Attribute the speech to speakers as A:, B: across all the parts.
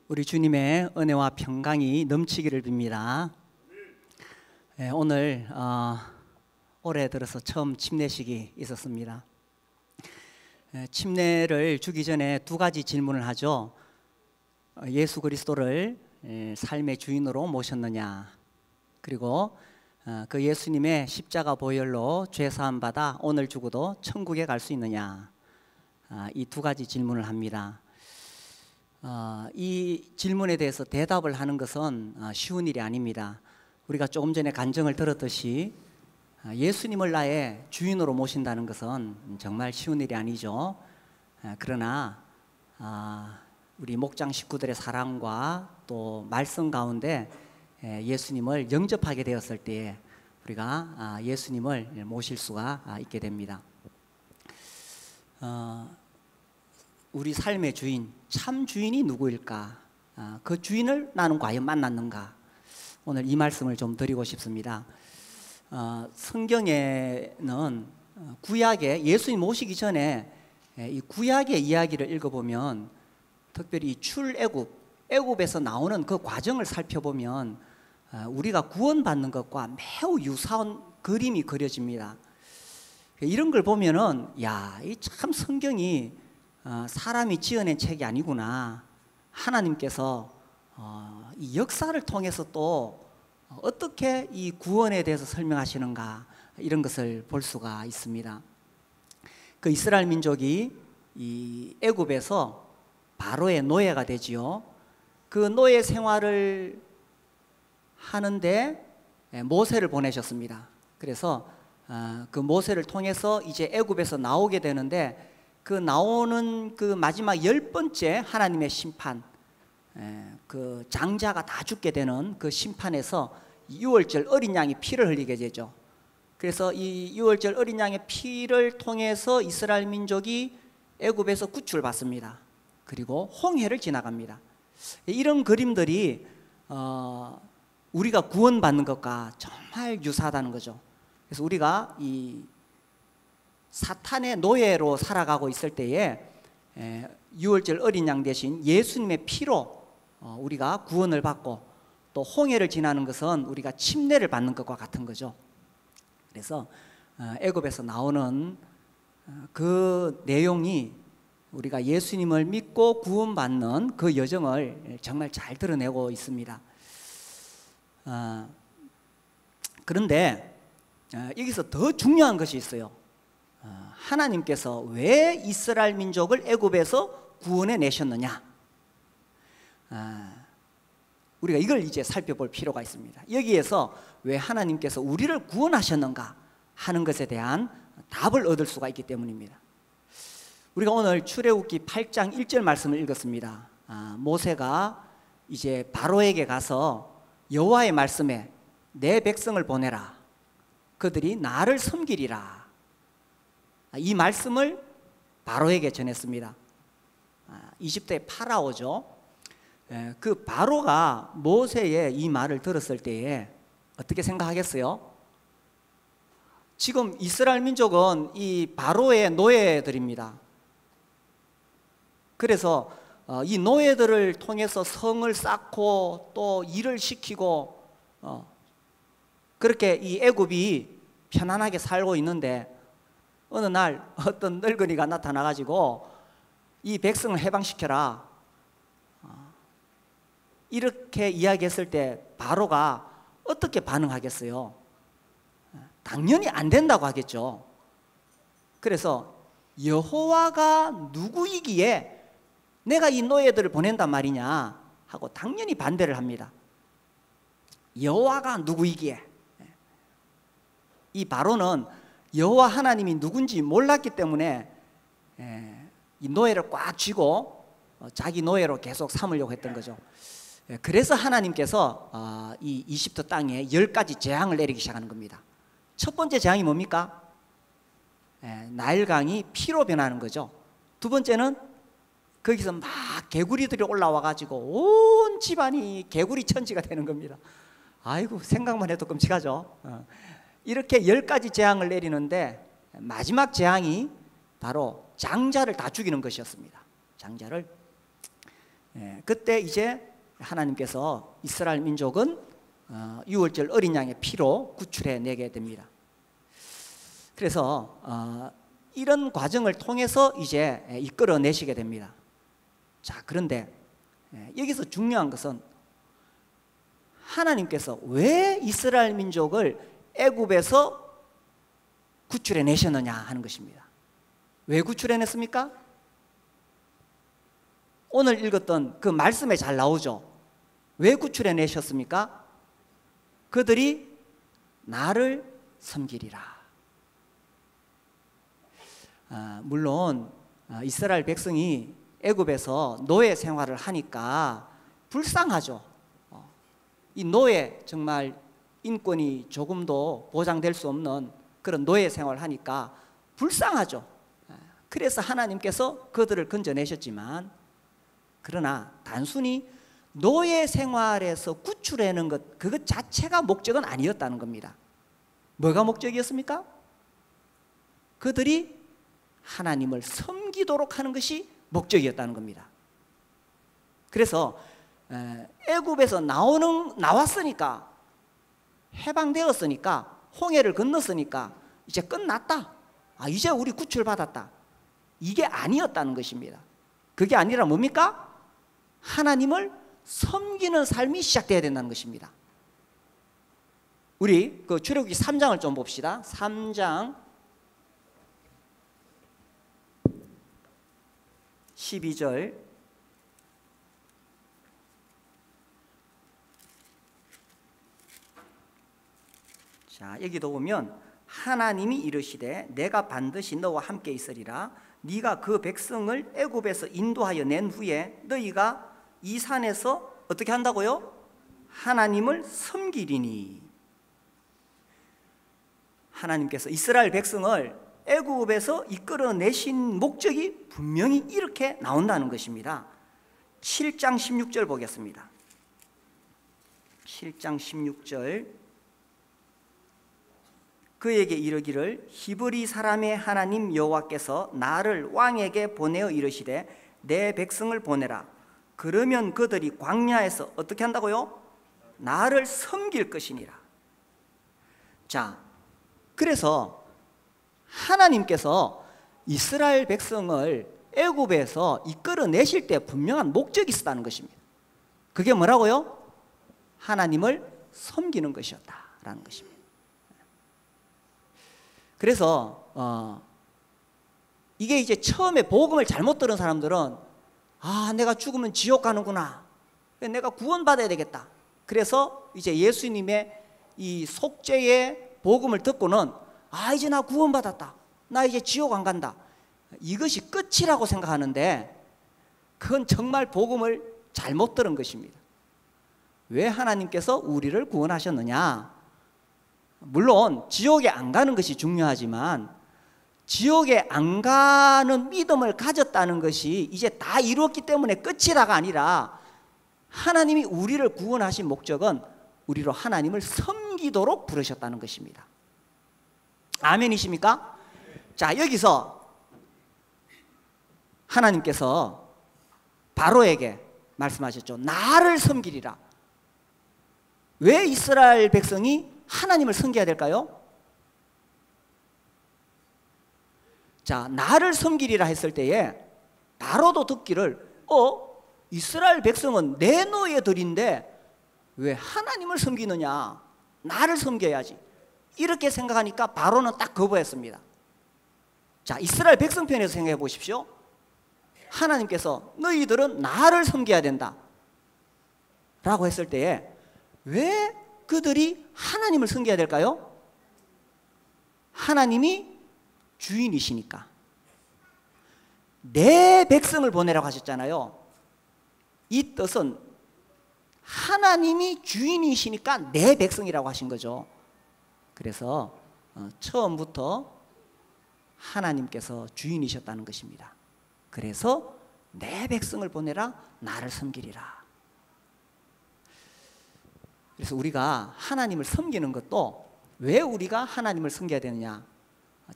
A: 우리 주님의 은혜와 평강이 넘치기를 빕니다. 오늘 올해 들어서 처음 침례식이 있었습니다. 침례를 주기 전에 두 가지 질문을 하죠. 예수 그리스도를 삶의 주인으로 모셨느냐, 그리고 그 예수님의 십자가 보혈로 죄 사함 받아 오늘 죽어도 천국에 갈 수 있느냐, 이 두 가지 질문을 합니다. 이 질문에 대해서 대답을 하는 것은 쉬운 일이 아닙니다. 우리가 조금 전에 간증을 들었듯이 예수님을 나의 주인으로 모신다는 것은 정말 쉬운 일이 아니죠. 그러나 우리 목장 식구들의 사랑과 또 말씀 가운데 예수님을 영접하게 되었을 때에 우리가 예수님을 모실 수가 있게 됩니다. 우리 삶의 주인, 참 주인이 누구일까? 그 주인을 나는 과연 만났는가? 오늘 이 말씀을 좀 드리고 싶습니다. 성경에는 구약에 예수님 모시기 전에 이 구약의 이야기를 읽어보면, 특별히 애굽에서 나오는 그 과정을 살펴보면 우리가 구원받는 것과 매우 유사한 그림이 그려집니다. 이런 걸 보면은 이 참 성경이 사람이 지어낸 책이 아니구나. 하나님께서 이 역사를 통해서 또 어떻게 이 구원에 대해서 설명하시는가, 이런 것을 볼 수가 있습니다. 그 이스라엘 민족이 이 애굽에서 바로의 노예가 되지요. 그 노예 생활을 하는데 모세를 보내셨습니다. 그래서 그 모세를 통해서 이제 애굽에서 나오게 되는데, 그 나오는 그 마지막 10번째 하나님의 심판, 그 장자가 다 죽게 되는 그 심판에서 유월절 어린 양이 피를 흘리게 되죠. 그래서 이 유월절 어린 양의 피를 통해서 이스라엘 민족이 애굽에서 구출을 받습니다. 그리고 홍해를 지나갑니다. 이런 그림들이 우리가 구원받는 것과 정말 유사하다는 거죠. 그래서 우리가 이 사탄의 노예로 살아가고 있을 때에 유월절 어린 양 대신 예수님의 피로 우리가 구원을 받고, 또 홍해를 지나는 것은 우리가 침례를 받는 것과 같은 거죠. 그래서 애굽에서 나오는 그 내용이 우리가 예수님을 믿고 구원받는 그 여정을 정말 잘 드러내고 있습니다. 그런데 여기서 더 중요한 것이 있어요. 하나님께서 왜 이스라엘 민족을 애굽에서 구원해 내셨느냐? 우리가 이걸 이제 살펴볼 필요가 있습니다. 여기에서 왜 하나님께서 우리를 구원하셨는가 하는 것에 대한 답을 얻을 수가 있기 때문입니다. 우리가 오늘 출애굽기 8장 1절 말씀을 읽었습니다. 모세가 이제 바로에게 가서 여호와의 말씀에 내 백성을 보내라, 그들이 나를 섬기리라, 이 말씀을 바로에게 전했습니다. 이집트의 파라오죠. 그 바로가 모세의 이 말을 들었을 때에 어떻게 생각하겠어요? 지금 이스라엘 민족은 이 바로의 노예들입니다. 그래서 이 노예들을 통해서 성을 쌓고 또 일을 시키고 그렇게 이 애굽이 편안하게 살고 있는데, 어느 날 어떤 늙은이가 나타나가지고 이 백성을 해방시켜라, 이렇게 이야기했을 때 바로가 어떻게 반응하겠어요? 당연히 안 된다고 하겠죠. 그래서 여호와가 누구이기에 내가 이 노예들을 보낸단 말이냐 하고 당연히 반대를 합니다. 여호와가 누구이기에. 이 바로는 여호와 하나님이 누군지 몰랐기 때문에 이 노예를 꽉 쥐고 자기 노예로 계속 삼으려고 했던 거죠. 그래서 하나님께서 이 이집트 땅에 10가지 재앙을 내리기 시작하는 겁니다. 첫 번째 재앙이 뭡니까? 나일강이 피로 변하는 거죠. 두 번째는 거기서 막 개구리들이 올라와 가지고 온 집안이 개구리 천지가 되는 겁니다. 아이고, 생각만 해도 끔찍하죠. 이렇게 10가지 재앙을 내리는데 마지막 재앙이 바로 장자를 다 죽이는 것이었습니다. 장자를. 그때 이제 하나님께서 이스라엘 민족은 유월절 어린 양의 피로 구출해 내게 됩니다. 그래서 이런 과정을 통해서 이제 이끌어내시게 됩니다. 자, 그런데 여기서 중요한 것은 하나님께서 왜 이스라엘 민족을 애굽에서 구출해 내셨느냐 하는 것입니다. 왜 구출해 냈습니까? 오늘 읽었던 그 말씀에 잘 나오죠. 왜 구출해 내셨습니까? 그들이 나를 섬기리라. 물론 이스라엘 백성이 애굽에서 노예 생활을 하니까 불쌍하죠. 이 노예, 정말 인권이 조금도 보장될 수 없는 그런 노예 생활을 하니까 불쌍하죠. 그래서 하나님께서 그들을 건져내셨지만, 그러나 단순히 노예 생활에서 구출해내는 것, 그것 자체가 목적은 아니었다는 겁니다. 뭐가 목적이었습니까? 그들이 하나님을 섬기도록 하는 것이 목적이었다는 겁니다. 그래서 애굽에서 나왔으니까, 해방되었으니까, 홍해를 건넜으니까 이제 끝났다, 이제 우리 구출받았다, 이게 아니었다는 것입니다. 그게 아니라 뭡니까? 하나님을 섬기는 삶이 시작돼야 된다는 것입니다. 우리 그 출애굽기 3장을 좀 봅시다. 3장 12절. 자, 여기도 보면 하나님이 이르시되 내가 반드시 너와 함께 있으리라. 네가 그 백성을 애굽에서 인도하여 낸 후에 너희가 이 산에서 어떻게 한다고요? 하나님을 섬기리니. 하나님께서 이스라엘 백성을 애굽에서 이끌어내신 목적이 분명히 이렇게 나온다는 것입니다. 7장 16절 보겠습니다. 7장 16절. 그에게 이르기를 히브리 사람의 하나님 여호와께서 나를 왕에게 보내어 이르시되 내 백성을 보내라. 그러면 그들이 광야에서 어떻게 한다고요? 나를 섬길 것이니라. 자, 그래서 하나님께서 이스라엘 백성을 애굽에서 이끌어내실 때 분명한 목적이 있었다는 것입니다. 그게 뭐라고요? 하나님을 섬기는 것이었다라는 것입니다. 그래서 이게 이제 처음에 복음을 잘못 들은 사람들은 내가 죽으면 지옥 가는구나, 내가 구원받아야 되겠다, 그래서 이제 예수님의 이 속죄의 복음을 듣고는 이제 나 구원받았다, 나 이제 지옥 안 간다, 이것이 끝이라고 생각하는데 그건 정말 복음을 잘못 들은 것입니다. 왜 하나님께서 우리를 구원하셨느냐? 물론 지옥에 안 가는 것이 중요하지만 지옥에 안 가는 믿음을 가졌다는 것이 이제 다 이루었기 때문에 끝이라가 아니라, 하나님이 우리를 구원하신 목적은 우리로 하나님을 섬기도록 부르셨다는 것입니다. 아멘이십니까? 자, 여기서 하나님께서 바로에게 말씀하셨죠. 나를 섬기리라. 왜 이스라엘 백성이 하나님을 섬겨야 될까요? 자, 나를 섬기리라 했을 때에 바로도 듣기를 이스라엘 백성은 내 노예들인데 왜 하나님을 섬기느냐, 나를 섬겨야지, 이렇게 생각하니까 바로는 딱 거부했습니다. 자, 이스라엘 백성 편에서 생각해 보십시오. 하나님께서 너희들은 나를 섬겨야 된다 라고 했을 때에 왜 그들이 하나님을 섬겨야 될까요? 하나님이 주인이시니까. 내 백성을 보내라고 하셨잖아요. 이 뜻은 하나님이 주인이시니까 내 백성이라고 하신 거죠. 그래서 처음부터 하나님께서 주인이셨다는 것입니다. 그래서 내 백성을 보내라, 나를 섬기리라. 그래서 우리가 하나님을 섬기는 것도 왜 우리가 하나님을 섬겨야 되느냐?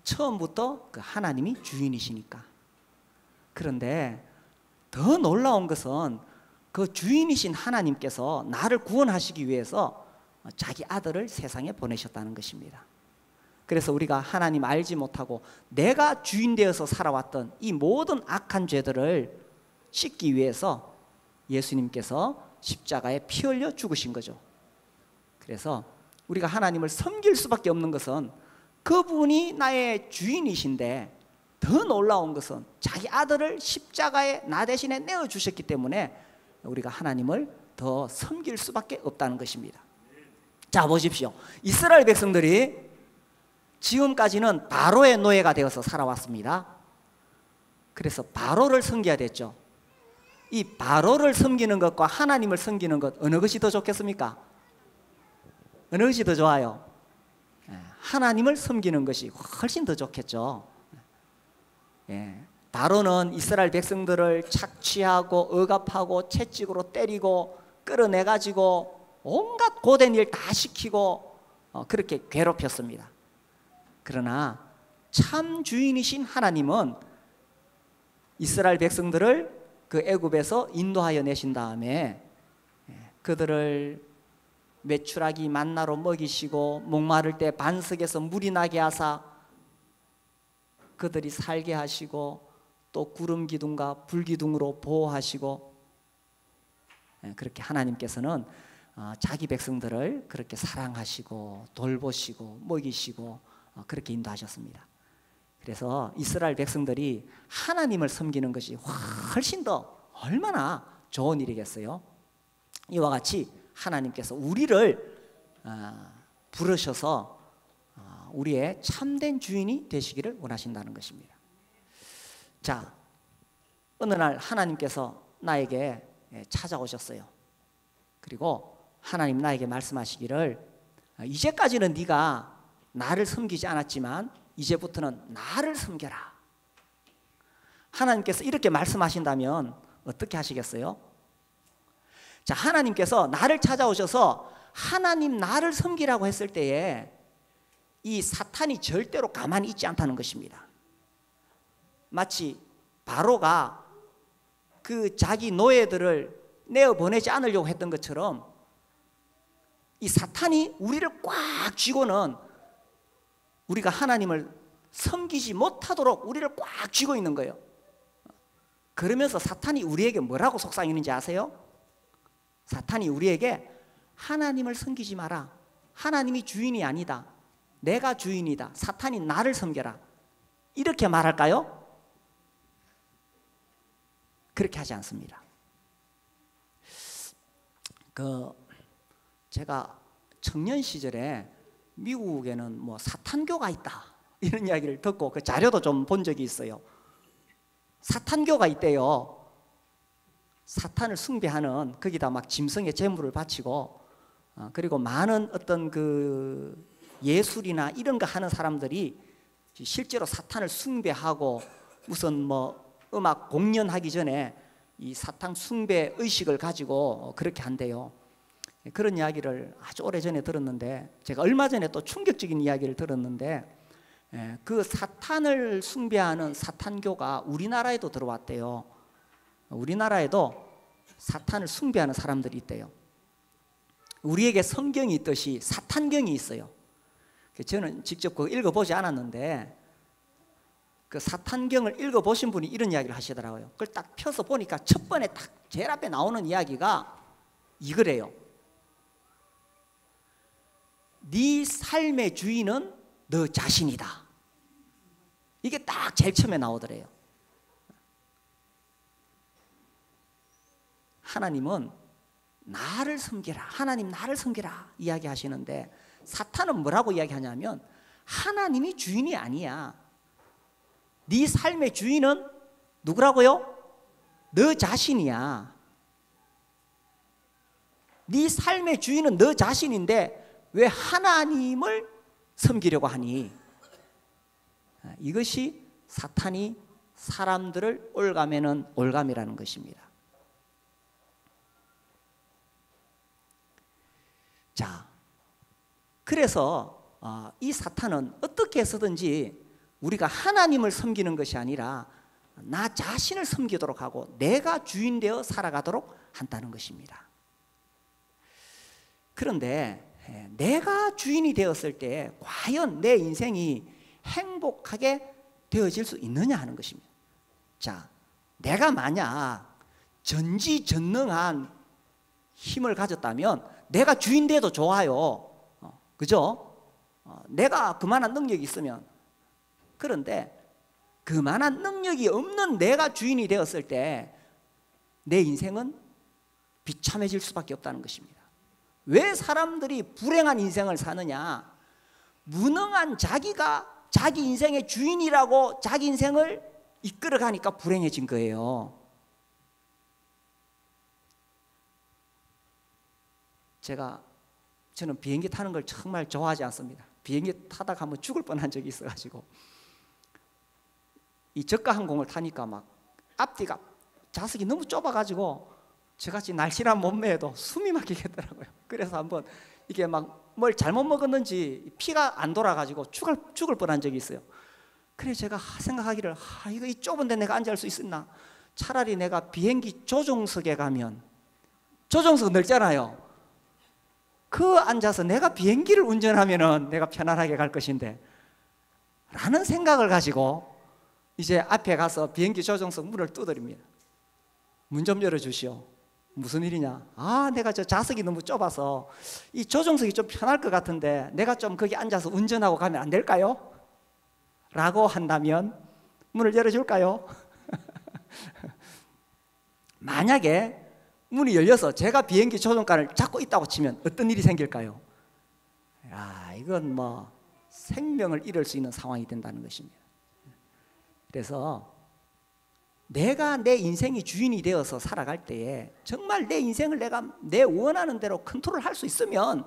A: 처음부터 그 하나님이 주인이시니까. 그런데 더 놀라운 것은 그 주인이신 하나님께서 나를 구원하시기 위해서 자기 아들을 세상에 보내셨다는 것입니다. 그래서 우리가 하나님 알지 못하고 내가 주인 되어서 살아왔던 이 모든 악한 죄들을 씻기 위해서 예수님께서 십자가에 피 흘려 죽으신 거죠. 그래서 우리가 하나님을 섬길 수밖에 없는 것은 그분이 나의 주인이신데, 더 놀라운 것은 자기 아들을 십자가에 나 대신에 내어주셨기 때문에 우리가 하나님을 더 섬길 수밖에 없다는 것입니다. 자, 보십시오. 이스라엘 백성들이 지금까지는 바로의 노예가 되어서 살아왔습니다. 그래서 바로를 섬겨야 됐죠. 이 바로를 섬기는 것과 하나님을 섬기는 것, 어느 것이 더 좋겠습니까? 어느 것이 더 좋아요? 하나님을 섬기는 것이 훨씬 더 좋겠죠. 바로는 이스라엘 백성들을 착취하고 억압하고 채찍으로 때리고 끌어내가지고 온갖 고된 일 다 시키고 그렇게 괴롭혔습니다. 그러나 참 주인이신 하나님은 이스라엘 백성들을 그 애굽에서 인도하여 내신 다음에 그들을 메추라기 만나로 먹이시고 목마를 때 반석에서 물이 나게 하사 그들이 살게 하시고 또 구름 기둥과 불 기둥으로 보호하시고, 그렇게 하나님께서는 자기 백성들을 그렇게 사랑하시고 돌보시고 먹이시고 그렇게 인도하셨습니다. 그래서 이스라엘 백성들이 하나님을 섬기는 것이 훨씬 더 얼마나 좋은 일이겠어요. 이와 같이 하나님께서 우리를 부르셔서 우리의 참된 주인이 되시기를 원하신다는 것입니다. 자, 어느 날 하나님께서 나에게 찾아오셨어요. 그리고 하나님 나에게 말씀하시기를, 이제까지는 네가 나를 섬기지 않았지만 이제부터는 나를 섬겨라. 하나님께서 이렇게 말씀하신다면 어떻게 하시겠어요? 자, 하나님께서 나를 찾아오셔서 하나님 나를 섬기라고 했을 때에 이 사탄이 절대로 가만히 있지 않다는 것입니다. 마치 바로가 그 자기 노예들을 내어보내지 않으려고 했던 것처럼 이 사탄이 우리를 꽉 쥐고는 우리가 하나님을 섬기지 못하도록 우리를 꽉 쥐고 있는 거예요. 그러면서 사탄이 우리에게 뭐라고 속삭이는지 아세요? 사탄이 우리에게 하나님을 섬기지 마라. 하나님이 주인이 아니다. 내가 주인이다. 사탄이 나를 섬겨라. 이렇게 말할까요? 그렇게 하지 않습니다. 제가 청년 시절에 미국에는 뭐 사탄교가 있다 이런 이야기를 듣고 그 자료도 좀 본 적이 있어요. 사탄교가 있대요. 사탄을 숭배하는, 거기다 막 짐승의 제물을 바치고 그리고 많은 어떤 그 예술이나 이런 거 하는 사람들이 실제로 사탄을 숭배하고 무슨 뭐 음악 공연하기 전에 이 사탄 숭배 의식을 가지고 그렇게 한대요. 그런 이야기를 아주 오래전에 들었는데, 제가 얼마 전에 또 충격적인 이야기를 들었는데, 그 사탄을 숭배하는 사탄교가 우리나라에도 들어왔대요. 우리나라에도 사탄을 숭배하는 사람들이 있대요. 우리에게 성경이 있듯이 사탄경이 있어요. 저는 직접 그거 읽어보지 않았는데 그 사탄경을 읽어보신 분이 이런 이야기를 하시더라고요. 그걸 딱 펴서 보니까 첫 번에 딱 제일 앞에 나오는 이야기가 이거래요. 네 삶의 주인은 너 자신이다. 이게 딱 제일 처음에 나오더래요. 하나님은 나를 섬기라, 하나님 나를 섬기라 이야기하시는데, 사탄은 뭐라고 이야기하냐면 하나님이 주인이 아니야. 네 삶의 주인은 누구라고요? 너 자신이야. 네 삶의 주인은 너 자신인데 왜 하나님을 섬기려고 하니? 이것이 사탄이 사람들을 올가매는 올감이라는 것입니다. 자, 그래서 이 사탄은 어떻게 해서든지 우리가 하나님을 섬기는 것이 아니라 나 자신을 섬기도록 하고 내가 주인 되어 살아가도록 한다는 것입니다. 그런데 내가 주인이 되었을 때 과연 내 인생이 행복하게 되어질 수 있느냐 하는 것입니다. 자, 내가 만약 전지전능한 힘을 가졌다면 내가 주인 돼도 좋아요. 그죠? 내가 그만한 능력이 있으면. 그런데 그만한 능력이 없는 내가 주인이 되었을 때 내 인생은 비참해질 수밖에 없다는 것입니다. 왜 사람들이 불행한 인생을 사느냐? 무능한 자기가 자기 인생의 주인이라고 자기 인생을 이끌어가니까 불행해진 거예요. 저는 비행기 타는 걸 정말 좋아하지 않습니다. 비행기 타다가 한번 죽을 뻔한 적이 있어가지고 이 저가 항공을 타니까 막 앞뒤가 좌석이 너무 좁아가지고 저같이 날씬한 몸매에도 숨이 막히겠더라고요. 그래서 한번 이게 막 뭘 잘못 먹었는지 피가 안 돌아가지고 죽을 뻔한 적이 있어요. 그래서 제가 생각하기를 이거 이 좁은 데 내가 앉을 수 있었나? 차라리 내가 비행기 조종석에 가면 조종석 넓잖아요. 그 앉아서 내가 비행기를 운전하면은 내가 편안하게 갈 것인데 라는 생각을 가지고 이제 앞에 가서 비행기 조종석 문을 두드립니다. 문 좀 열어주시오. 무슨 일이냐? 내가 저 좌석이 너무 좁아서 이 조종석이 좀 편할 것 같은데 내가 좀 거기 앉아서 운전하고 가면 안 될까요? 라고 한다면 문을 열어줄까요? 만약에 문이 열려서 제가 비행기 조종관을 잡고 있다고 치면 어떤 일이 생길까요? 이건 뭐 생명을 잃을 수 있는 상황이 된다는 것입니다. 그래서 내가 내 인생이 주인이 되어서 살아갈 때에 정말 내 인생을 내가 내 원하는 대로 컨트롤할 수 있으면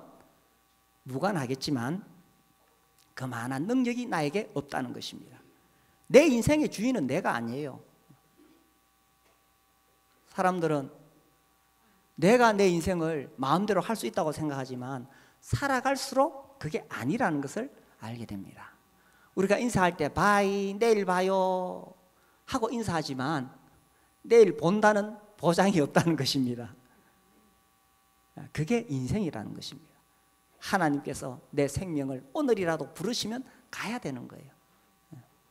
A: 무관하겠지만 그만한 능력이 나에게 없다는 것입니다. 내 인생의 주인은 내가 아니에요. 사람들은 내가 내 인생을 마음대로 할 수 있다고 생각하지만 살아갈수록 그게 아니라는 것을 알게 됩니다. 우리가 인사할 때 바이, 내일 봐요 하고 인사하지만 내일 본다는 보장이 없다는 것입니다. 그게 인생이라는 것입니다. 하나님께서 내 생명을 오늘이라도 부르시면 가야 되는 거예요.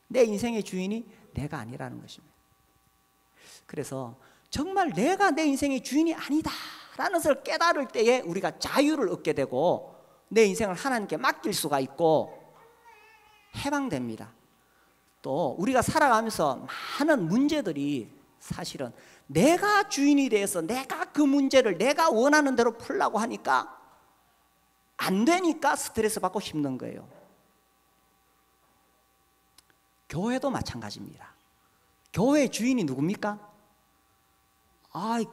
A: 내 인생의 주인이 내가 아니라는 것입니다. 그래서 정말 내가 내 인생의 주인이 아니다라는 것을 깨달을 때에 우리가 자유를 얻게 되고 내 인생을 하나님께 맡길 수가 있고 해방됩니다. 또 우리가 살아가면서 많은 문제들이 사실은 내가 주인이 돼서 내가 그 문제를 내가 원하는 대로 풀려고 하니까 안 되니까 스트레스 받고 힘든 거예요. 교회도 마찬가지입니다. 교회 주인이 누굽니까?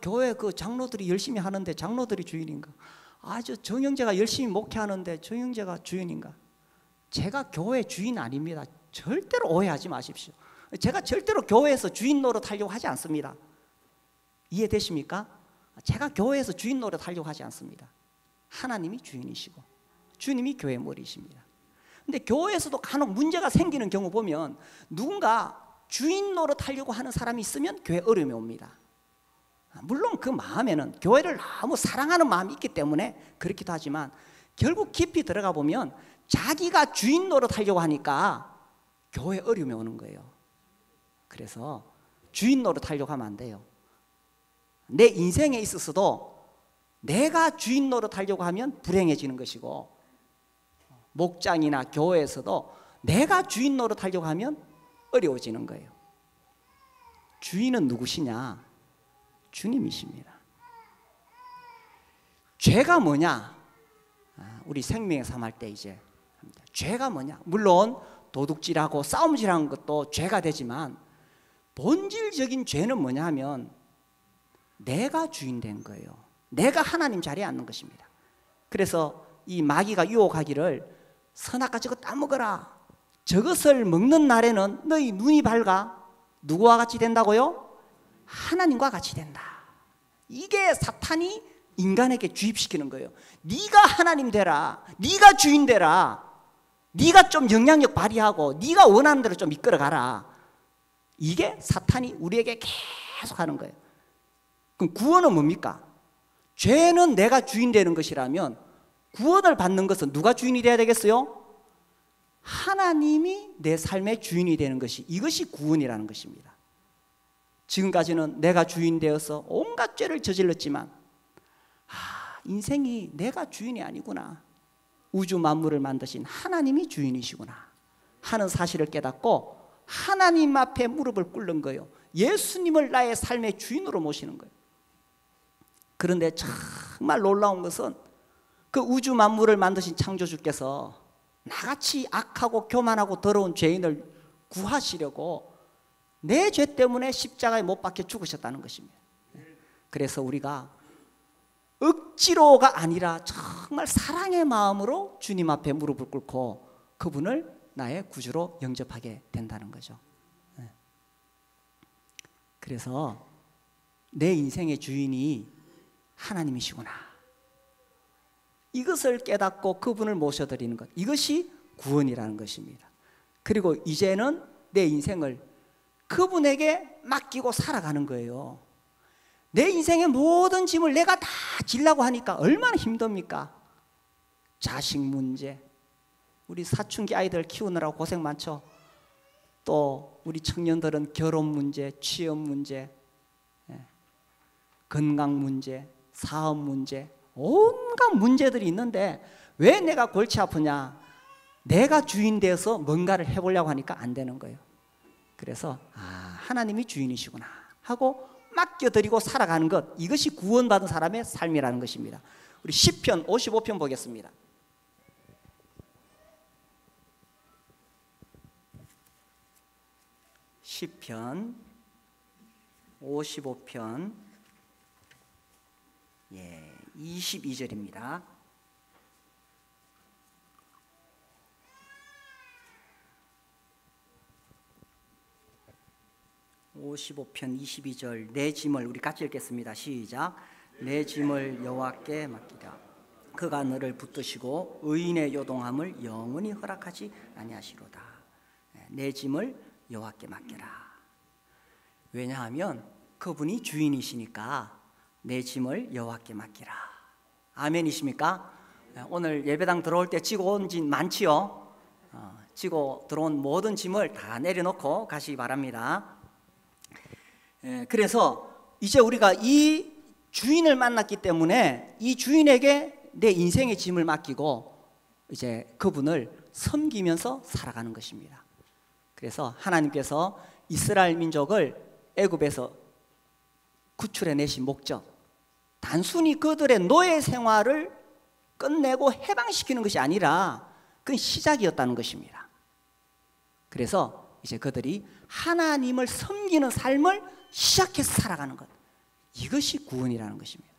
A: 교회 그 장로들이 열심히 하는데 장로들이 주인인가? 저 정영재가 열심히 목회하는데 정영재가 주인인가? 제가 교회 주인 아닙니다. 절대로 오해하지 마십시오. 제가 절대로 교회에서 주인 노릇 하려고 하지 않습니다. 이해되십니까? 제가 교회에서 주인 노릇 하려고 하지 않습니다. 하나님이 주인이시고 주님이 교회 머리이십니다. 근데 교회에서도 간혹 문제가 생기는 경우 보면 누군가 주인 노릇 하려고 하는 사람이 있으면 교회 어려움이 옵니다. 물론 그 마음에는 교회를 너무 사랑하는 마음이 있기 때문에 그렇기도 하지만 결국 깊이 들어가 보면 자기가 주인 노릇 하려고 하니까 교회 어려움이 오는 거예요. 그래서 주인 노릇 하려고 하면 안 돼요. 내 인생에 있어서도 내가 주인 노릇 하려고 하면 불행해지는 것이고 목장이나 교회에서도 내가 주인 노릇 하려고 하면 어려워지는 거예요. 주인은 누구시냐? 주님이십니다. 죄가 뭐냐? 우리 생명의 삶 할 때 이제 죄가 뭐냐? 물론 도둑질하고 싸움질하는 것도 죄가 되지만 본질적인 죄는 뭐냐 하면 내가 주인 된 거예요. 내가 하나님 자리에 앉는 것입니다. 그래서 이 마귀가 유혹하기를 선악과 저것 따먹어라. 저것을 먹는 날에는 너희 눈이 밝아. 누구와 같이 된다고요? 하나님과 같이 된다. 이게 사탄이 인간에게 주입시키는 거예요. 네가 하나님 되라. 네가 주인 되라. 네가 좀 영향력 발휘하고 네가 원하는 대로 좀 이끌어가라. 이게 사탄이 우리에게 계속 하는 거예요. 그럼 구원은 뭡니까? 죄는 내가 주인 되는 것이라면 구원을 받는 것은 누가 주인이 돼야 되겠어요? 하나님이 내 삶의 주인이 되는 것이, 이것이 구원이라는 것입니다. 지금까지는 내가 주인 되어서 온갖 죄를 저질렀지만 인생이 내가 주인이 아니구나, 우주 만물을 만드신 하나님이 주인이시구나 하는 사실을 깨닫고 하나님 앞에 무릎을 꿇는 거예요. 예수님을 나의 삶의 주인으로 모시는 거예요. 그런데 정말 놀라운 것은 그 우주 만물을 만드신 창조주께서 나같이 악하고 교만하고 더러운 죄인을 구하시려고 내 죄 때문에 십자가에 못 박혀 죽으셨다는 것입니다. 그래서 우리가 억지로가 아니라 정말 사랑의 마음으로 주님 앞에 무릎을 꿇고 그분을 나의 구주로 영접하게 된다는 거죠. 그래서 내 인생의 주인이 하나님이시구나, 이것을 깨닫고 그분을 모셔드리는 것, 이것이 구원이라는 것입니다. 그리고 이제는 내 인생을 그분에게 맡기고 살아가는 거예요. 내 인생의 모든 짐을 내가 다 지려고 하니까 얼마나 힘듭니까? 자식 문제, 우리 사춘기 아이들 키우느라고 고생 많죠. 또 우리 청년들은 결혼 문제, 취업 문제, 건강 문제, 사업 문제, 온갖 문제들이 있는데 왜 내가 골치 아프냐? 내가 주인 되어서 뭔가를 해보려고 하니까 안 되는 거예요. 그래서 하나님이 주인이시구나 하고 맡겨드리고 살아가는 것, 이것이 구원받은 사람의 삶이라는 것입니다. 우리 시편 55편 보겠습니다. 시편 55편 22절입니다. (55편) 22절. 내 짐을 우리 같이 읽겠습니다. 시작. 내 짐을 여호와께 맡기라. 그가 너를 붙드시고 의인의 요동함을 영원히 허락하지 아니하시로다. 내 짐을 여호와께 맡겨라. 왜냐하면 그분이 주인이시니까 내 짐을 여호와께 맡기라. 아멘이십니까? 오늘 예배당 들어올 때 지고 온 짐 많지요? 지고 들어온 모든 짐을 다 내려놓고 가시기 바랍니다. 그래서 이제 우리가 이 주인을 만났기 때문에 이 주인에게 내 인생의 짐을 맡기고 이제 그분을 섬기면서 살아가는 것입니다. 그래서 하나님께서 이스라엘 민족을 애굽에서 구출해 내신 목적, 단순히 그들의 노예 생활을 끝내고 해방시키는 것이 아니라 그건 시작이었다는 것입니다. 그래서 이제 그들이 하나님을 섬기는 삶을 시작해서 살아가는 것, 이것이 구원이라는 것입니다.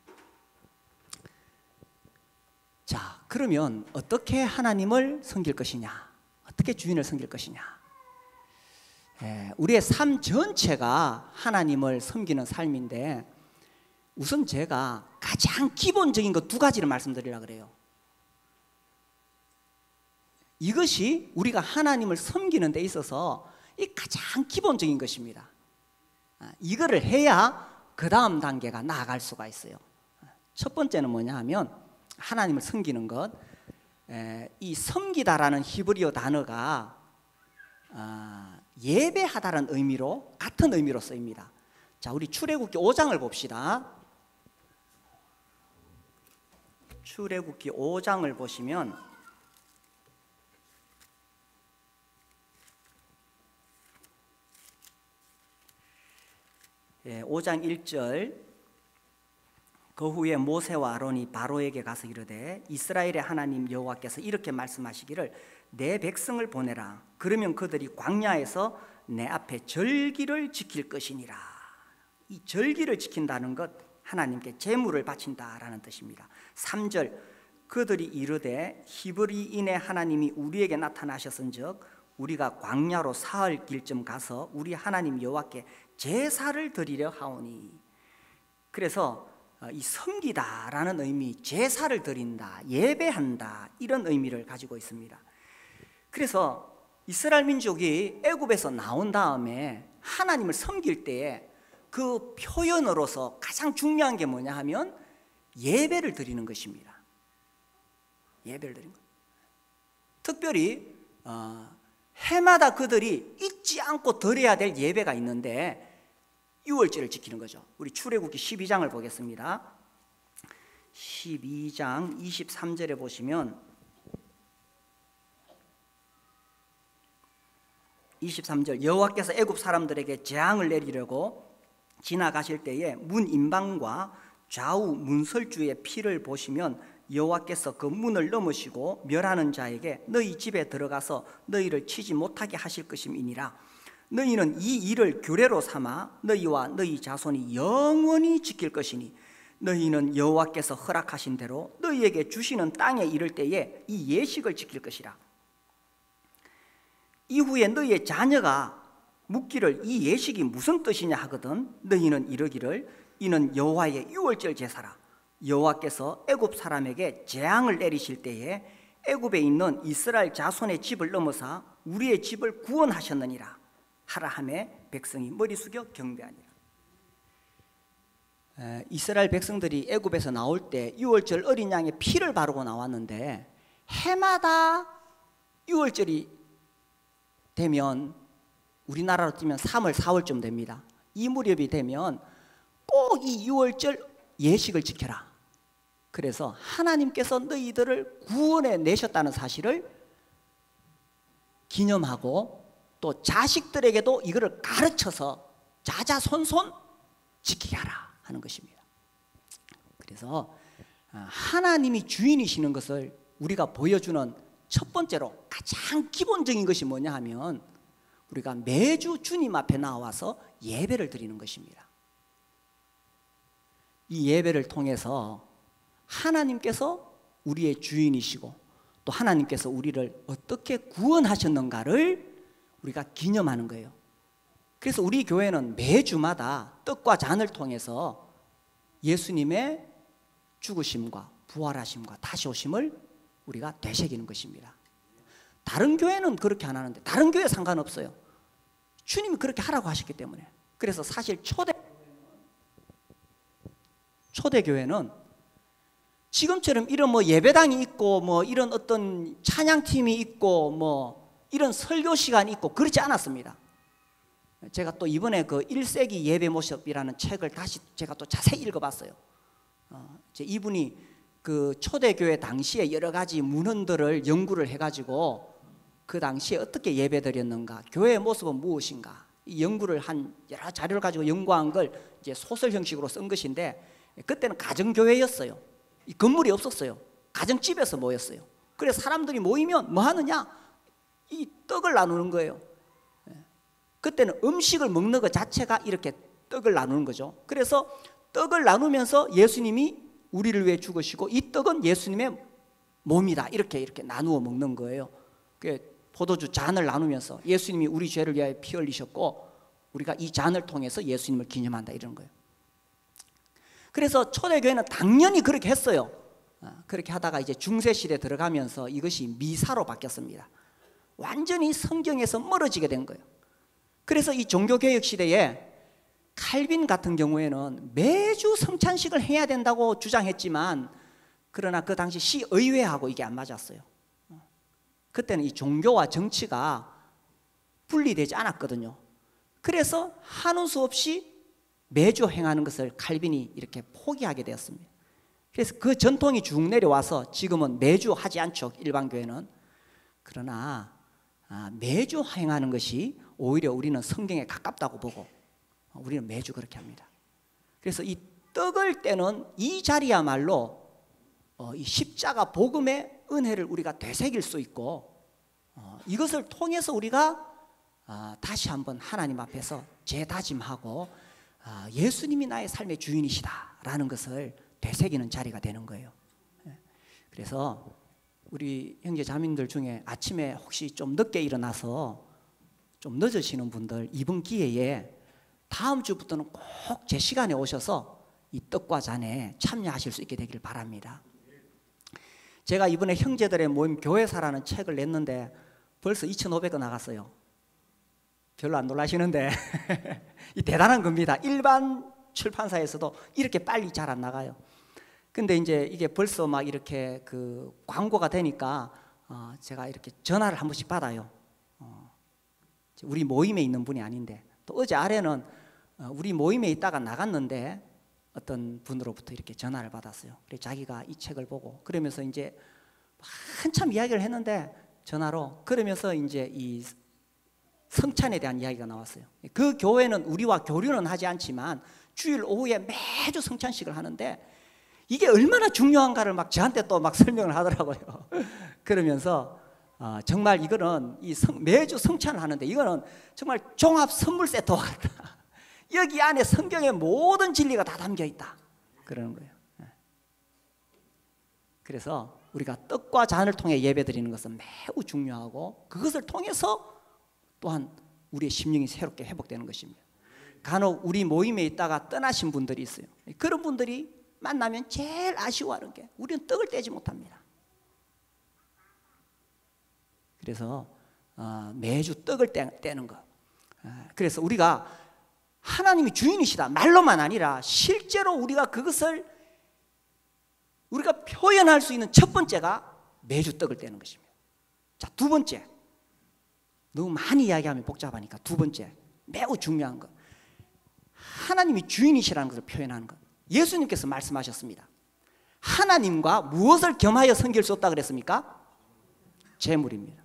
A: 자, 그러면 어떻게 하나님을 섬길 것이냐, 어떻게 주인을 섬길 것이냐? 우리의 삶 전체가 하나님을 섬기는 삶인데, 우선 제가 가장 기본적인 것 두 가지를 말씀드리려고 그래요. 이것이 우리가 하나님을 섬기는 데 있어서 이 가장 기본적인 것입니다. 이거를 해야 그 다음 단계가 나아갈 수가 있어요. 첫 번째는 뭐냐 하면 하나님을 섬기는 것, 이 섬기다라는 히브리어 단어가 예배하다라는 의미로, 같은 의미로 쓰입니다. 자, 우리 출애굽기 5장을 봅시다. 출애굽기 5장을 보시면 5장 1절. 그 후에 모세와 아론이 바로에게 가서 이르되 이스라엘의 하나님 여호와께서 이렇게 말씀하시기를 내 백성을 보내라. 그러면 그들이 광야에서 내 앞에 절기를 지킬 것이니라. 이 절기를 지킨다는 것, 하나님께 제물을 바친다라는 뜻입니다. 3절. 그들이 이르되 히브리인의 하나님이 우리에게 나타나셨은즉 우리가 광야로 사흘 길쯤 가서 우리 하나님 여호와께 제사를 드리려 하오니. 그래서 이 섬기다라는 의미, 제사를 드린다, 예배한다, 이런 의미를 가지고 있습니다. 그래서 이스라엘 민족이 애굽에서 나온 다음에 하나님을 섬길 때에 그 표현으로서 가장 중요한 게 뭐냐 하면 예배를 드리는 것입니다. 예배를 드리는 것. 특별히 해마다 그들이 잊지 않고 드려야 될 예배가 있는데 유월절을 지키는 거죠. 우리 출애굽기 12장을 보겠습니다. 12장 23절에 보시면 23절 여호와께서 애굽 사람들에게 재앙을 내리려고 지나가실 때에 문 인방과 좌우 문설주의 피를 보시면 여호와께서 그 문을 넘으시고 멸하는 자에게 너희 집에 들어가서 너희를 치지 못하게 하실 것임이니라. 너희는 이 일을 규례로 삼아 너희와 너희 자손이 영원히 지킬 것이니 너희는 여호와께서 허락하신 대로 너희에게 주시는 땅에 이를 때에 이 예식을 지킬 것이라. 이후에 너희의 자녀가 묻기를 이 예식이 무슨 뜻이냐 하거든 너희는 이르기를 이는 여호와의 유월절 제사라. 여호와께서 애굽 사람에게 재앙을 내리실 때에 애굽에 있는 이스라엘 자손의 집을 넘어서 우리의 집을 구원하셨느니라 하라 하매 백성이 머리 숙여 경배하니라. 이스라엘 백성들이 애굽에서 나올 때 유월절 어린 양의 피를 바르고 나왔는데 해마다 유월절이 되면 우리나라로 뛰면 3월, 4월쯤 됩니다. 이 무렵이 되면 꼭 이 유월절 예식을 지켜라. 그래서 하나님께서 너희들을 구원해 내셨다는 사실을 기념하고 또 자식들에게도 이거를 가르쳐서 자자손손 지키게 하라 하는 것입니다. 그래서 하나님이 주인이시는 것을 우리가 보여주는 첫 번째로 가장 기본적인 것이 뭐냐 하면 우리가 매주 주님 앞에 나와서 예배를 드리는 것입니다. 이 예배를 통해서 하나님께서 우리의 주인이시고 또 하나님께서 우리를 어떻게 구원하셨는가를 우리가 기념하는 거예요. 그래서 우리 교회는 매주마다 떡과 잔을 통해서 예수님의 죽으심과 부활하심과 다시 오심을 우리가 되새기는 것입니다. 다른 교회는 그렇게 안 하는데 다른 교회 상관없어요. 주님이 그렇게 하라고 하셨기 때문에. 그래서 사실 초대교회는 지금처럼 이런 뭐 예배당이 있고 뭐 이런 어떤 찬양팀이 있고 뭐 이런 설교 시간이 있고 그렇지 않았습니다. 제가 또 이번에 그 1세기 예배 모습이라는 책을 다시 제가 또 자세히 읽어봤어요. 이분이 그 초대교회 당시에 여러 가지 문헌들을 연구를 해가지고 그 당시에 어떻게 예배드렸는가, 교회의 모습은 무엇인가, 이 연구를 한 여러 자료를 가지고 연구한 걸 이제 소설 형식으로 쓴 것인데 그때는 가정교회였어요. 이 건물이 없었어요. 가정집에서 모였어요. 그래서 사람들이 모이면 뭐 하느냐? 이 떡을 나누는 거예요. 그때는 음식을 먹는 것 자체가 이렇게 떡을 나누는 거죠. 그래서 떡을 나누면서 예수님이 우리를 위해 죽으시고 이 떡은 예수님의 몸이다 이렇게 나누어 먹는 거예요. 포도주 잔을 나누면서 예수님이 우리 죄를 위하여 피 흘리셨고 우리가 이 잔을 통해서 예수님을 기념한다 이런 거예요. 그래서 초대교회는 당연히 그렇게 했어요. 그렇게 하다가 이제 중세시대에 들어가면서 이것이 미사로 바뀌었습니다. 완전히 성경에서 멀어지게 된 거예요. 그래서 이 종교개혁 시대에 칼빈 같은 경우에는 매주 성찬식을 해야 된다고 주장했지만 그러나 그 당시 시의회하고 이게 안 맞았어요. 그때는 이 종교와 정치가 분리되지 않았거든요. 그래서 하는 수 없이 매주 행하는 것을 칼빈이 이렇게 포기하게 되었습니다. 그래서 그 전통이 쭉 내려와서 지금은 매주 하지 않죠, 일반 교회는. 그러나 매주 행하는 것이 오히려 우리는 성경에 가깝다고 보고 우리는 매주 그렇게 합니다. 그래서 이 떡을 떼는 이 자리야말로 이 십자가 복음의 은혜를 우리가 되새길 수 있고 이것을 통해서 우리가 다시 한번 하나님 앞에서 재다짐하고 예수님이 나의 삶의 주인이시다라는 것을 되새기는 자리가 되는 거예요. 그래서 우리 형제 자매님들 중에 아침에 혹시 좀 늦게 일어나서 좀 늦으시는 분들 이번 기회에 다음 주부터는 꼭 제 시간에 오셔서 이 떡과 잔에 참여하실 수 있게 되기를 바랍니다. 제가 이번에 형제들의 모임 교회사라는 책을 냈는데 벌써 2,500원 나갔어요. 별로 안 놀라시는데 이 대단한 겁니다. 일반 출판사에서도 이렇게 빨리 잘 안 나가요. 근데 이제 이게 벌써 막 이렇게 그 광고가 되니까 제가 이렇게 전화를 한 번씩 받아요. 우리 모임에 있는 분이 아닌데, 또 어제 아래는 우리 모임에 있다가 나갔는데 어떤 분으로부터 이렇게 전화를 받았어요. 그래 자기가 이 책을 보고 그러면서 이제 한참 이야기를 했는데 전화로, 그러면서 이제 이 성찬에 대한 이야기가 나왔어요. 그 교회는 우리와 교류는 하지 않지만 주일 오후에 매주 성찬식을 하는데 이게 얼마나 중요한가를 막 저한테 또 막 설명을 하더라고요. 그러면서 정말 이거는 매주 성찬을 하는데 이거는 정말 종합 선물 세트와 같다. 여기 안에 성경의 모든 진리가 다 담겨 있다. 그러는 거예요. 그래서 우리가 떡과 잔을 통해 예배드리는 것은 매우 중요하고, 그것을 통해서 또한 우리의 심령이 새롭게 회복되는 것입니다. 간혹 우리 모임에 있다가 떠나신 분들이 있어요. 그런 분들이 만나면 제일 아쉬워하는 게 우리는 떡을 떼지 못합니다. 그래서 매주 떡을 떼는 것. 그래서 우리가 하나님이 주인이시다 말로만 아니라 실제로 우리가 그것을 우리가 표현할 수 있는 첫 번째가 매주 떡을 떼는 것입니다. 자, 두 번째, 너무 많이 이야기하면 복잡하니까 두 번째, 매우 중요한 것, 하나님이 주인이시라는 것을 표현하는 것. 예수님께서 말씀하셨습니다. 하나님과 무엇을 겸하여 섬길 수 없다 그랬습니까? 재물입니다.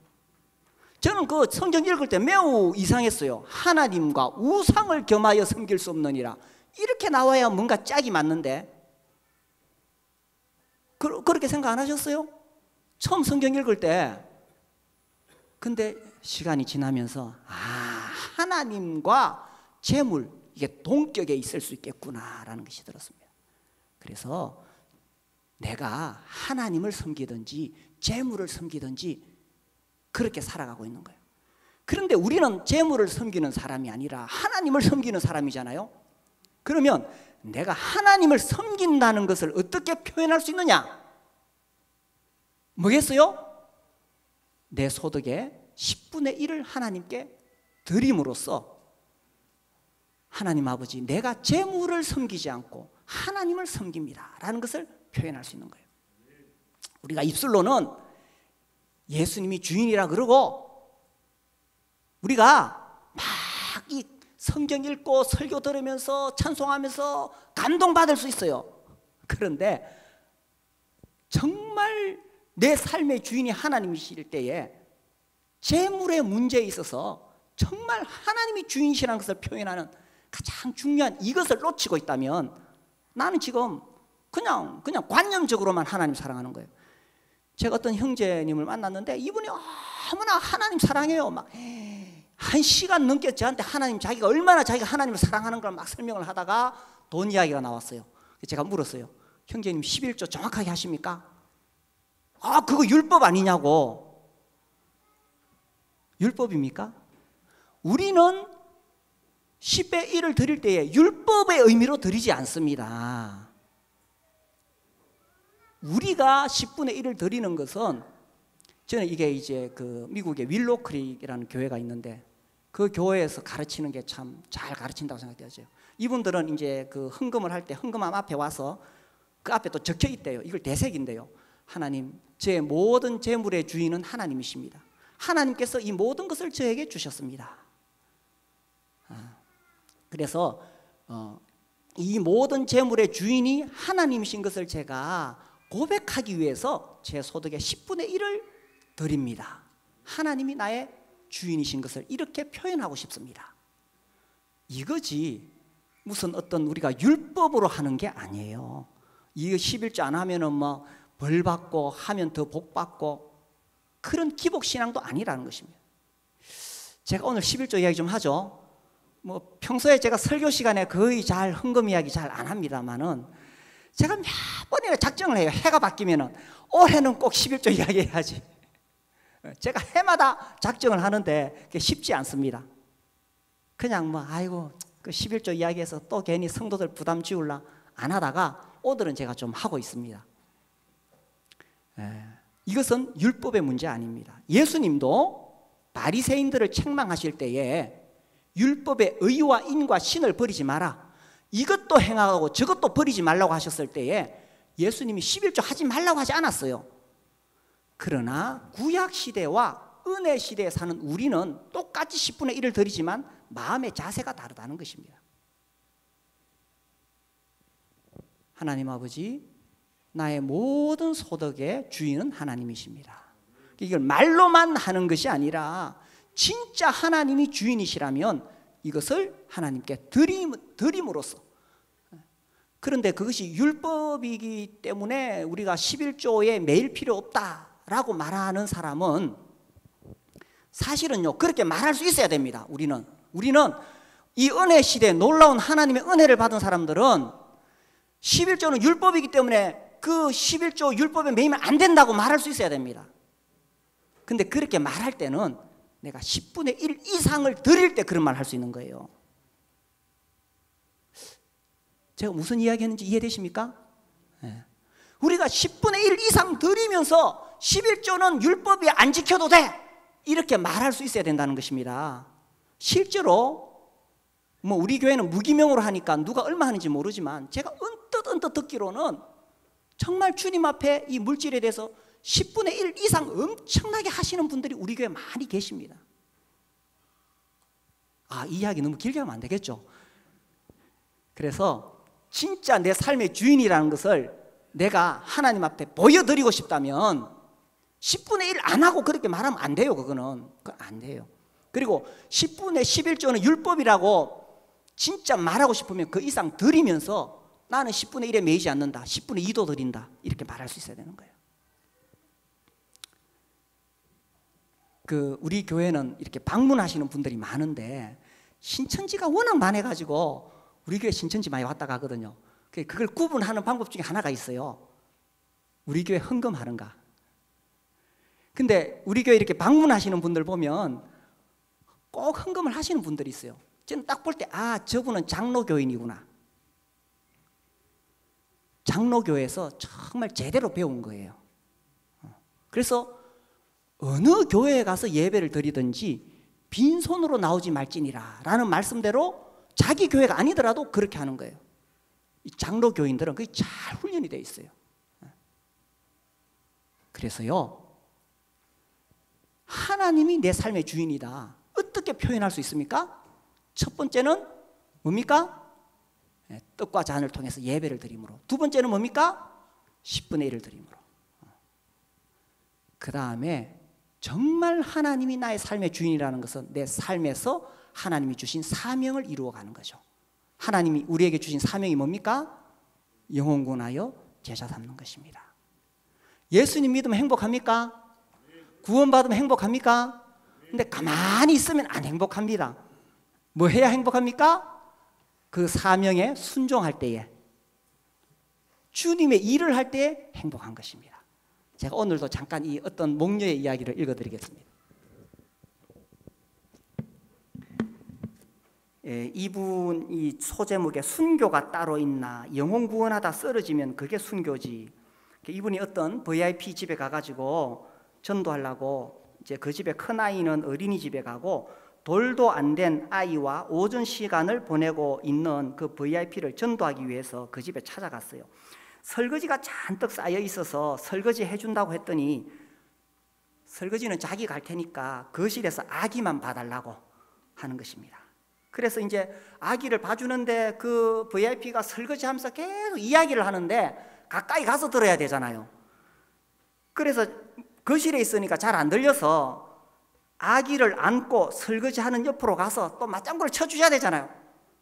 A: 저는 그 성경 읽을 때 매우 이상했어요. 하나님과 우상을 겸하여 섬길 수 없느니라, 이렇게 나와야 뭔가 짝이 맞는데 그렇게 생각 안 하셨어요? 처음 성경 읽을 때. 근데 시간이 지나면서 하나님과 재물, 이게 동격에 있을 수 있겠구나라는 것이 들었습니다. 그래서 내가 하나님을 섬기든지 재물을 섬기든지 그렇게 살아가고 있는 거예요. 그런데 우리는 재물을 섬기는 사람이 아니라 하나님을 섬기는 사람이잖아요. 그러면 내가 하나님을 섬긴다는 것을 어떻게 표현할 수 있느냐? 뭐겠어요? 내 소득의 10분의 1을 하나님께 드림으로써, 하나님 아버지, 내가 재물을 섬기지 않고 하나님을 섬깁니다 라는 것을 표현할 수 있는 거예요. 우리가 입술로는 예수님이 주인이라 그러고 우리가 막 이 성경 읽고 설교 들으면서 찬송하면서 감동받을 수 있어요. 그런데 정말 내 삶의 주인이 하나님이실 때에 재물의 문제에 있어서 정말 하나님이 주인이시라는 것을 표현하는 가장 중요한 이것을 놓치고 있다면 나는 지금 그냥 관념적으로만 하나님 사랑하는 거예요. 제가 어떤 형제님을 만났는데 이분이 너무나 하나님 사랑해요. 막 1시간 넘게 저한테 자기가 얼마나 자기가 하나님을 사랑하는 걸 막 설명을 하다가 돈 이야기가 나왔어요. 제가 물었어요. 형제님 11조 정확하게 하십니까? 그거 율법 아니냐고. 율법입니까? 우리는 10의 1을 드릴 때에 율법의 의미로 드리지 않습니다. 우리가 10분의 1을 드리는 것은, 저는 이게 이제 그 미국의 윌로우 크릭이라는 교회가 있는데 그 교회에서 가르치는 게 참 잘 가르친다고 생각되어져요. 이분들은 이제 그 헌금을 할 때 헌금함 앞에 와서 그 앞에 또 적혀 있대요. 이걸 대색인데요. 하나님, 제 모든 재물의 주인은 하나님이십니다. 하나님께서 이 모든 것을 저에게 주셨습니다. 그래서 이 모든 재물의 주인이 하나님이신 것을 제가 고백하기 위해서 제 소득의 10분의 1을 드립니다. 하나님이 나의 주인이신 것을 이렇게 표현하고 싶습니다. 이거지 무슨 어떤 우리가 율법으로 하는 게 아니에요. 이거 11조 안 하면은 뭐 벌 받고 하면 더 복 받고 그런 기복신앙도 아니라는 것입니다. 제가 오늘 11조 이야기 좀 하죠. 뭐 평소에 제가 설교 시간에 거의 잘 헌금 이야기 잘 안 합니다만은 제가 몇 번이나 작정을 해요. 해가 바뀌면은 올해는 꼭 11조 이야기 해야지. 제가 해마다 작정을 하는데 그게 쉽지 않습니다. 그냥 뭐 아이고 그 11조 이야기해서 또 괜히 성도들 부담 지울라 안 하다가 오늘은 제가 좀 하고 있습니다. 이것은 율법의 문제 아닙니다. 예수님도 바리새인들을 책망하실 때에 율법의 의와 인과 신을 버리지 마라, 이것도 행하고 저것도 버리지 말라고 하셨을 때에 예수님이 11조 하지 말라고 하지 않았어요. 그러나 구약 시대와 은혜 시대에 사는 우리는 똑같이 10분의 1을 드리지만 마음의 자세가 다르다는 것입니다. 하나님 아버지, 나의 모든 소득의 주인은 하나님이십니다. 이걸 말로만 하는 것이 아니라 진짜 하나님이 주인이시라면 이것을 하나님께 드림으로써, 그런데 그것이 율법이기 때문에 우리가 11조에 매일 필요 없다라고 말하는 사람은 사실은요, 그렇게 말할 수 있어야 됩니다. 우리는 이 은혜 시대에 놀라운 하나님의 은혜를 받은 사람들은 11조는 율법이기 때문에 그 11조 율법에 매이면 안 된다고 말할 수 있어야 됩니다. 근데 그렇게 말할 때는 내가 10분의 1 이상을 드릴 때 그런 말 할 수 있는 거예요. 제가 무슨 이야기 했는지 이해되십니까? 네. 우리가 10분의 1 이상 드리면서 11조는 율법이 안 지켜도 돼, 이렇게 말할 수 있어야 된다는 것입니다. 실제로 우리 교회는 무기명으로 하니까 누가 얼마 하는지 모르지만 제가 언뜻 듣기로는 정말 주님 앞에 이 물질에 대해서 10분의 1 이상 엄청나게 하시는 분들이 우리 교회에 많이 계십니다. 이 이야기 너무 길게 하면 안 되겠죠? 그래서 진짜 내 삶의 주인이라는 것을 내가 하나님 앞에 보여드리고 싶다면 10분의 1 안 하고 그렇게 말하면 안 돼요. 그건 안 돼요. 그리고 10분의 11조는 율법이라고 진짜 말하고 싶으면 그 이상 드리면서 나는 10분의 1에 매이지 않는다, 10분의 2도 드린다, 이렇게 말할 수 있어야 되는 거예요. 우리 교회는 이렇게 방문하시는 분들이 많은데 신천지가 워낙 많아가지고 우리 교회 신천지 많이 왔다 가거든요. 그걸 구분하는 방법 중에 하나가 있어요. 우리 교회 헌금하는가. 근데 우리 교회 이렇게 방문하시는 분들 보면 꼭 헌금을 하시는 분들이 있어요. 저는 딱 볼 때 저분은 장로교인이구나. 장로교에서 정말 제대로 배운 거예요. 그래서 어느 교회에 가서 예배를 드리든지 빈손으로 나오지 말지니라 라는 말씀대로 자기 교회가 아니더라도 그렇게 하는 거예요. 이 장로교인들은 그게 잘 훈련이 되어 있어요. 그래서요, 하나님이 내 삶의 주인이다, 어떻게 표현할 수 있습니까? 첫 번째는 뭡니까? 떡과 잔을 통해서 예배를 드림으로. 두 번째는 뭡니까? 10분의 1을 드림으로. 그 다음에 정말 하나님이 나의 삶의 주인이라는 것은 내 삶에서 하나님이 주신 사명을 이루어가는 거죠. 하나님이 우리에게 주신 사명이 뭡니까? 영혼 구원하여 제자 삼는 것입니다. 예수님 믿으면 행복합니까? 구원받으면 행복합니까? 근데 가만히 있으면 안 행복합니다. 뭐 해야 행복합니까? 그 사명에 순종할 때에, 주님의 일을 할 때에 행복한 것입니다. 제가 오늘도 잠깐 이 어떤 목녀의 이야기를 읽어드리겠습니다. 이분 이 소제목에 순교가 따로 있나, 영혼 구원하다 쓰러지면 그게 순교지. 이분이 어떤 VIP 집에 가가지고 전도하려고 이제 그 집에 큰 아이는 어린이집에 가고 돌도 안 된 아이와 오전 시간을 보내고 있는 그 VIP를 전도하기 위해서 그 집에 찾아갔어요. 설거지가 잔뜩 쌓여 있어서 설거지 해준다고 했더니 설거지는 자기 갈 테니까 거실에서 아기만 봐달라고 하는 것입니다. 그래서 이제 아기를 봐주는데 그 VIP가 설거지하면서 계속 이야기를 하는데 가까이 가서 들어야 되잖아요. 그래서 거실에 있으니까 잘 안 들려서 아기를 안고 설거지하는 옆으로 가서 또 맞장구를 쳐주셔야 되잖아요.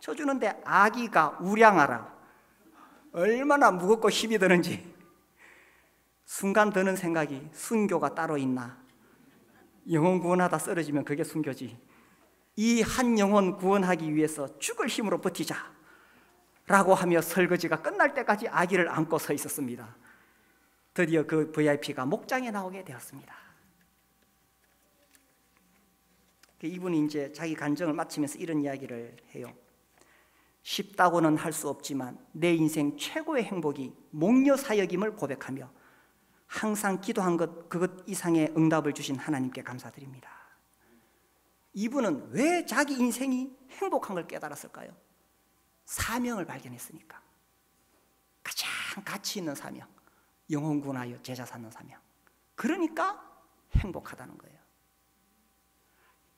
A: 쳐주는데 아기가 우량하라, 얼마나 무겁고 힘이 드는지. 순간 드는 생각이, 순교가 따로 있나, 영혼 구원하다 쓰러지면 그게 순교지. 이 한 영혼 구원하기 위해서 죽을 힘으로 버티자 라고 하며 설거지가 끝날 때까지 아기를 안고 서 있었습니다. 드디어 그 VIP가 목장에 나오게 되었습니다. 이분이 이제 자기 간증을 마치면서 이런 이야기를 해요. 쉽다고는 할 수 없지만 내 인생 최고의 행복이 목녀 사역임을 고백하며 항상 기도한 것 그것 이상의 응답을 주신 하나님께 감사드립니다. 이분은 왜 자기 인생이 행복한 걸 깨달았을까요? 사명을 발견했으니까. 가장 가치 있는 사명, 영혼 구원하여 제자 삼는 사명. 그러니까 행복하다는 거예요.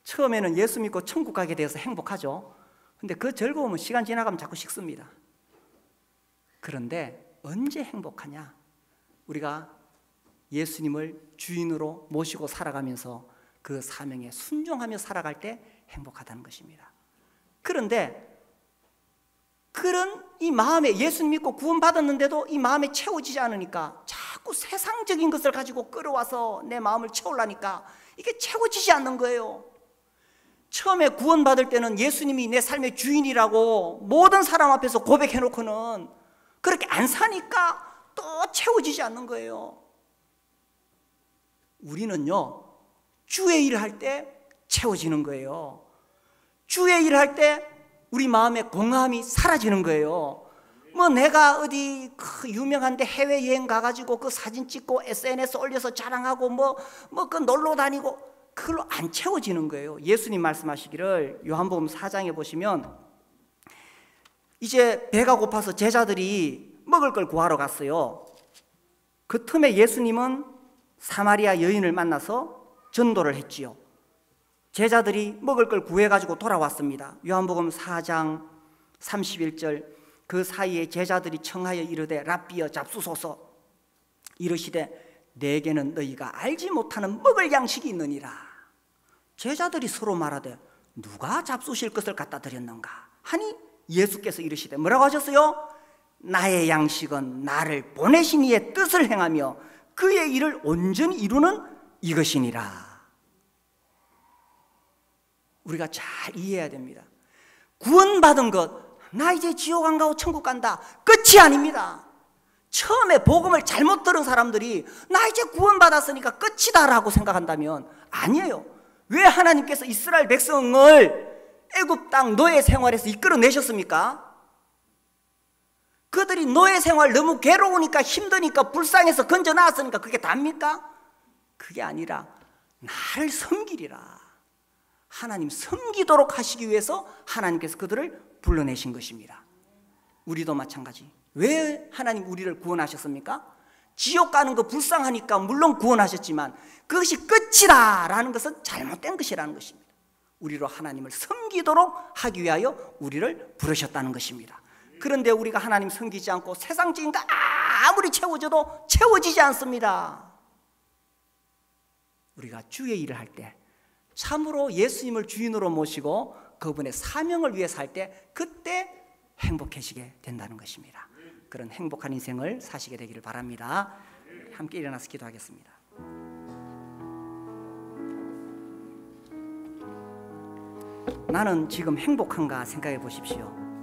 A: 처음에는 예수 믿고 천국 가게 되어서 행복하죠. 근데 그 즐거움은 시간 지나가면 자꾸 식습니다. 그런데 언제 행복하냐? 우리가 예수님을 주인으로 모시고 살아가면서 그 사명에 순종하며 살아갈 때 행복하다는 것입니다. 그런데 그런 이 마음에 예수님 믿고 구원받았는데도 이 마음에 채워지지 않으니까 자꾸 세상적인 것을 가지고 끌어와서 내 마음을 채우려니까 이게 채워지지 않는 거예요. 처음에 구원받을 때는 예수님이 내 삶의 주인이라고 모든 사람 앞에서 고백해놓고는 그렇게 안 사니까 또 채워지지 않는 거예요. 우리는요, 주의 일을 할 때 채워지는 거예요. 주의 일을 할 때 우리 마음의 공허함이 사라지는 거예요. 뭐 내가 어디 유명한데 해외여행 가가지고 그 사진 찍고 SNS 올려서 자랑하고 뭐 그 놀러 다니고 그걸로 안 채워지는 거예요. 예수님 말씀하시기를 요한복음 4장에 보시면 이제 배가 고파서 제자들이 먹을 걸 구하러 갔어요. 그 틈에 예수님은 사마리아 여인을 만나서 전도를 했지요. 제자들이 먹을 걸 구해가지고 돌아왔습니다. 요한복음 4장 31절 그 사이에 제자들이 청하여 이르되 랍비여 잡수소서 이르시되 내게는 너희가 알지 못하는 먹을 양식이 있느니라. 제자들이 서로 말하되 누가 잡수실 것을 갖다 드렸는가 하니 예수께서 이르시되 뭐라고 하셨어요? 나의 양식은 나를 보내신 이의 뜻을 행하며 그의 일을 온전히 이루는 이것이니라. 우리가 잘 이해해야 됩니다. 구원받은 것, 나 이제 지옥 안 가고 천국 간다, 끝이 아닙니다. 처음에 복음을 잘못 들은 사람들이 나 이제 구원받았으니까 끝이다라고 생각한다면 아니에요. 왜 하나님께서 이스라엘 백성을 애굽 땅 노예 생활에서 이끌어내셨습니까? 그들이 노예 생활 너무 괴로우니까 힘드니까 불쌍해서 건져 나왔으니까 그게 답니까? 그게 아니라 나를 섬기리라. 하나님 섬기도록 하시기 위해서 하나님께서 그들을 불러내신 것입니다. 우리도 마찬가지. 왜 하나님 우리를 구원하셨습니까? 지옥 가는 거 불쌍하니까 물론 구원하셨지만 그것이 끝이다 라는 것은 잘못된 것이라는 것입니다. 우리로 하나님을 섬기도록 하기 위하여 우리를 부르셨다는 것입니다. 그런데 우리가 하나님 섬기지 않고 세상적인 거 아무리 채워져도 채워지지 않습니다. 우리가 주의 일을 할 때 참으로 예수님을 주인으로 모시고 그분의 사명을 위해 살 때 그때 행복해지게 된다는 것입니다. 그런 행복한 인생을 사시게 되기를 바랍니다. 함께 일어나서 기도하겠습니다. 나는 지금 행복한가 생각해 보십시오.